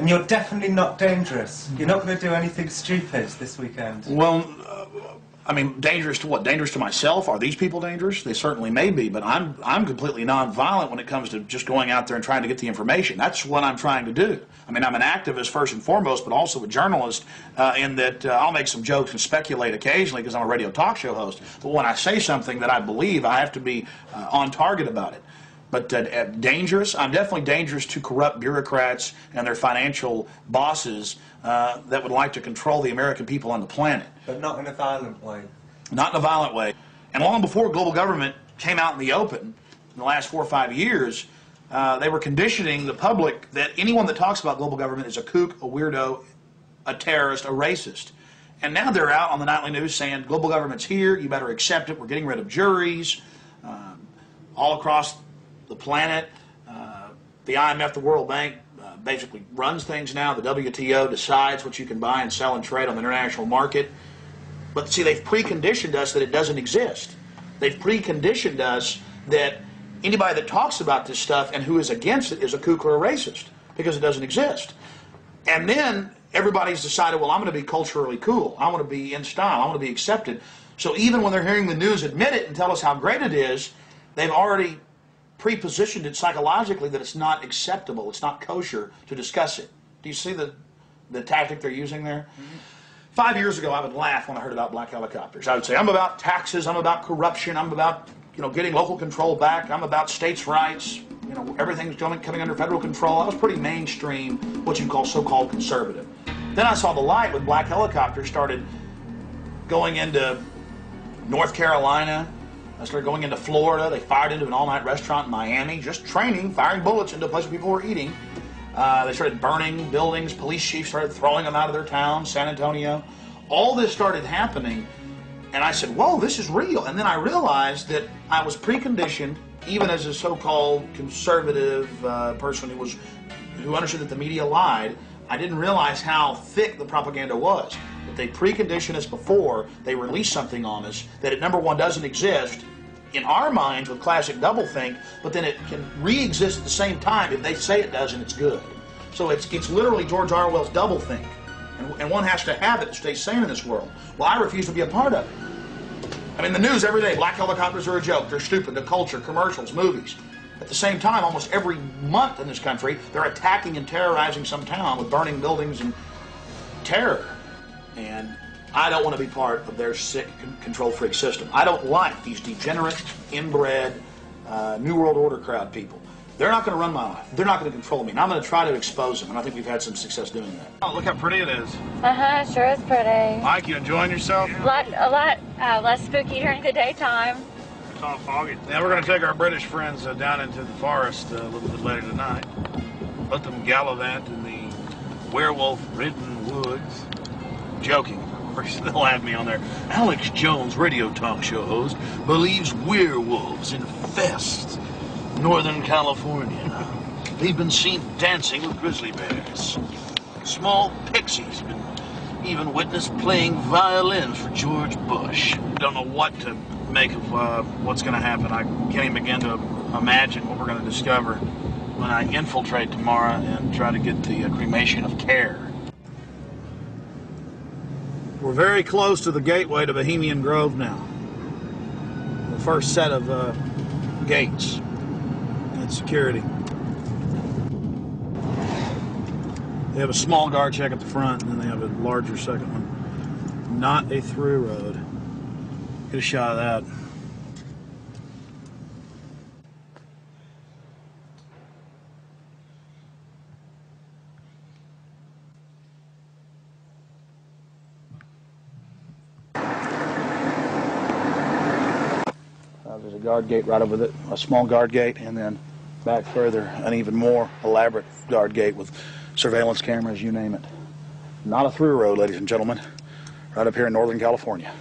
And you're definitely not dangerous. You're not going to do anything stupid this weekend. Well, I mean, dangerous to what? Dangerous to myself? Are these people dangerous? They certainly may be, but I'm completely nonviolent when it comes to just going out there and trying to get the information. That's what I'm trying to do. I mean, I'm an activist first and foremost, but also a journalist in that I'll make some jokes and speculate occasionally because I'm a radio talk show host. But when I say something that I believe, I have to be on target about it. But dangerous? I'm definitely dangerous to corrupt bureaucrats and their financial bosses that would like to control the American people on the planet. But not in a violent way. Not in a violent way. And long before global government came out in the open, in the last 4 or 5 years, they were conditioning the public that anyone that talks about global government is a kook, a weirdo, a terrorist, a racist. And now they're out on the nightly news saying global government's here, you better accept it, we're getting rid of juries, all across the planet. The IMF, the World Bank, basically runs things now. The WTO decides what you can buy and sell and trade on the international market. But see, they've preconditioned us that it doesn't exist. They've preconditioned us that anybody that talks about this stuff and who is against it is a kook or a racist because it doesn't exist. And then everybody's decided, well, I'm going to be culturally cool. I want to be in style. I want to be accepted. So even when they're hearing the news admit it and tell us how great it is, they've already pre-positioned it psychologically that it's not acceptable, it's not kosher to discuss it. Do you see the tactic they're using there? Mm-hmm. 5 years ago, I would laugh when I heard about black helicopters. I would say, I'm about taxes, I'm about corruption, I'm about, getting local control back, I'm about states' rights, everything's coming under federal control. I was pretty mainstream, what you call so-called conservative. Then I saw the light when black helicopters started going into North Carolina. I started going into Florida. They fired into an all-night restaurant in Miami, just training, firing bullets into a place where people were eating. They started burning buildings. Police chiefs started throwing them out of their town, San Antonio. All this started happening, and I said, whoa, this is real. And then I realized that I was preconditioned, even as a so-called conservative person who understood that the media lied. I didn't realize how thick the propaganda was. That they preconditioned us before they released something on us that it, number one, doesn't exist in our minds with classic doublethink, but then it can re-exist at the same time if they say it does and it's good. So it's literally George Orwell's doublethink, and one has to have it to stay sane in this world. Well, I refuse to be a part of it. I mean, the news every day, black helicopters are a joke, they're stupid, the culture, commercials, movies. At the same time, almost every month in this country, they're attacking and terrorizing some town with burning buildings and terror. And I don't want to be part of their sick, control freak system. I don't like these degenerate, inbred, New World Order crowd people. They're not going to run my life. They're not going to control me. And I'm going to try to expose them. And I think we've had some success doing that. Oh, look how pretty it is. Sure is pretty. Mike, you enjoying yourself? A lot less spooky during the daytime. It's all foggy. Now we're going to take our British friends down into the forest a little bit later tonight. Let them gallivant in the werewolf-ridden woods. Joking. Of course, they'll have me on there. Alex Jones, radio talk show host, believes werewolves infest Northern California. They've been seen dancing with grizzly bears. Small pixies been even witnessed playing violins for George Bush. Don't know what to make of what's going to happen. I can't even begin to imagine what we're going to discover when I infiltrate tomorrow and try to get the cremation of care. We're very close to the gateway to Bohemian Grove now. The first set of gates and security. They have a small guard check at the front, and then they have a larger second one. Not a through road. Get a shot of that. There's a guard gate right over there, a small guard gate, and then back further, an even more elaborate guard gate with surveillance cameras, you name it. Not a through road, ladies and gentlemen, right up here in Northern California.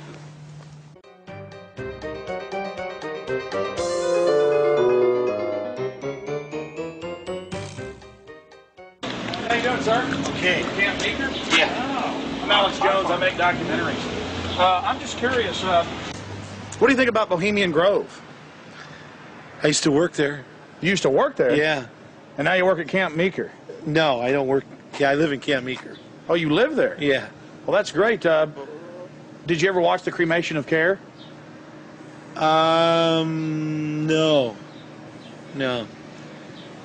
How you doing, sir? Okay. Camp Meeker? Yeah. Oh, I'm Alex Jones. I make documentaries. I'm just curious, what do you think about Bohemian Grove? I used to work there. You used to work there? Yeah. And now you work at Camp Meeker? No, I don't work I live in Camp Meeker. Oh, you live there? Yeah. Well, that's great. Did you ever watch the cremation of care? No.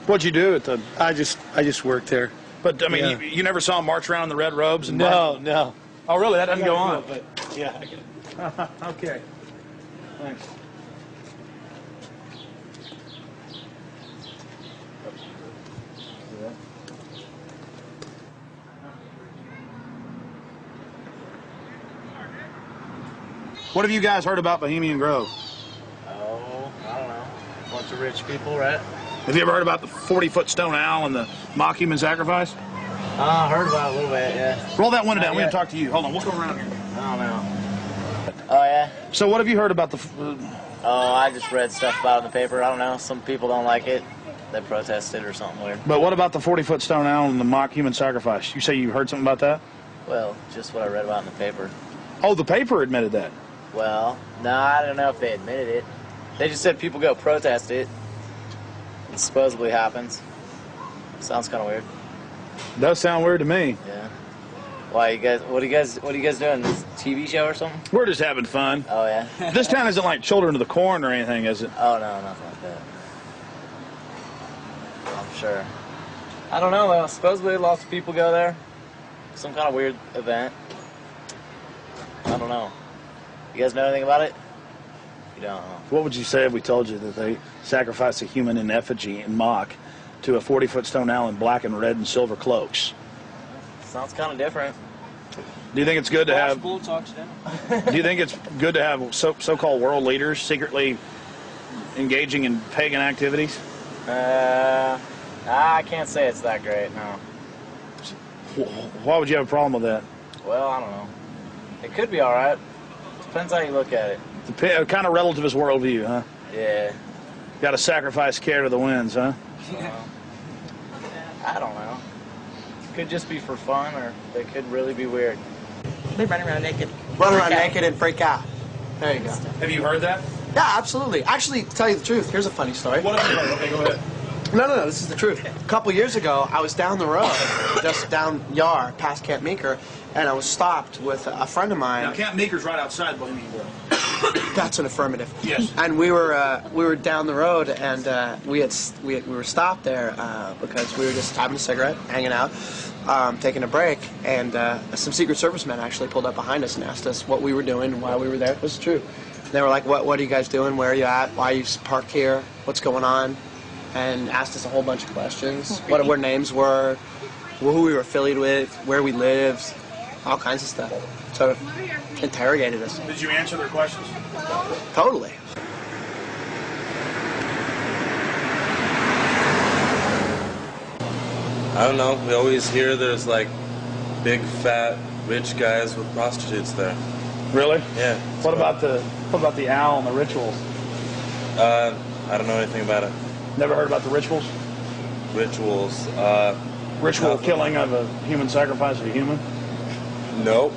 What'd you do at the? I just worked there. But I mean, Yeah. you never saw him march around in the red robes and No. Oh, really? That doesn't go on. But yeah. I get it. Okay. Thanks. What have you guys heard about Bohemian Grove? Oh, I don't know. Bunch of rich people, right? Have you ever heard about the 40-foot stone owl and the mock human sacrifice? Heard about it a little bit, yeah. Roll that window down. Not We're going yet. to talk to you. Hold on. We'll go around here. I don't know. Oh, yeah? So what have you heard about the... Oh, I just read stuff about it in the paper. I don't know. Some people don't like it. They protested or something weird. But what about the 40-foot stone owl and the mock human sacrifice? You say you heard something about that? Well, just what I read about in the paper. Oh, the paper admitted that. Well, no, I don't know if they admitted it. They just said people go protest it. It supposedly happens. Sounds kind of weird. Does sound weird to me. Yeah. Why you guys? What are you guys doing? This TV show or something? We're just having fun. Oh yeah. This town isn't like Children of the Corn or anything, is it? Oh no, nothing like that. I'm sure. I don't know though. Supposedly lots of people go there. Some kind of weird event. I don't know. You guys know anything about it? You don't know. What would you say if we told you that they sacrificed a human in effigy in mock to a 40-foot stone owl in black and red and silver cloaks? Sounds kind of different. Do you think it's good to have? Do you think it's good to have so-called world leaders secretly engaging in pagan activities? I can't say it's that great. No. Why would you have a problem with that? Well, I don't know. It could be all right. Depends how you look at it. The kind of relativist worldview, huh? Yeah. Got to sacrifice care to the winds, huh? I don't know. Could just be for fun, or they could really be weird. They run around naked. Run around naked and freak out. There you go. Have you heard that? Yeah, absolutely. Actually, to tell you the truth, here's a funny story. What have you heard? Okay, go ahead. No, this is the truth. A couple years ago, I was down the road, just down Yar, past Camp Meeker, and I was stopped with a friend of mine. Now, Camp Meeker's right outside Bohemian Grove. That's an affirmative. Yes. And we were down the road, and we were stopped there because we were just having a cigarette, hanging out, taking a break, and some Secret Service men actually pulled up behind us and asked us what we were doing and why we were there. It was true. They were like, "What are you guys doing? Where are you at? Why are you parked here? What's going on?" And asked us a whole bunch of questions. What our names were, who we were affiliated with, where we lived, all kinds of stuff. Sort of interrogated us. Did you answer their questions? Totally. I don't know. We always hear there's like big, fat, rich guys with prostitutes there. Really? Yeah. What about the owl and the rituals? I don't know anything about it. Never heard about the rituals? Rituals. Ritual nothing. killing of a human sacrifice of a human? Nope.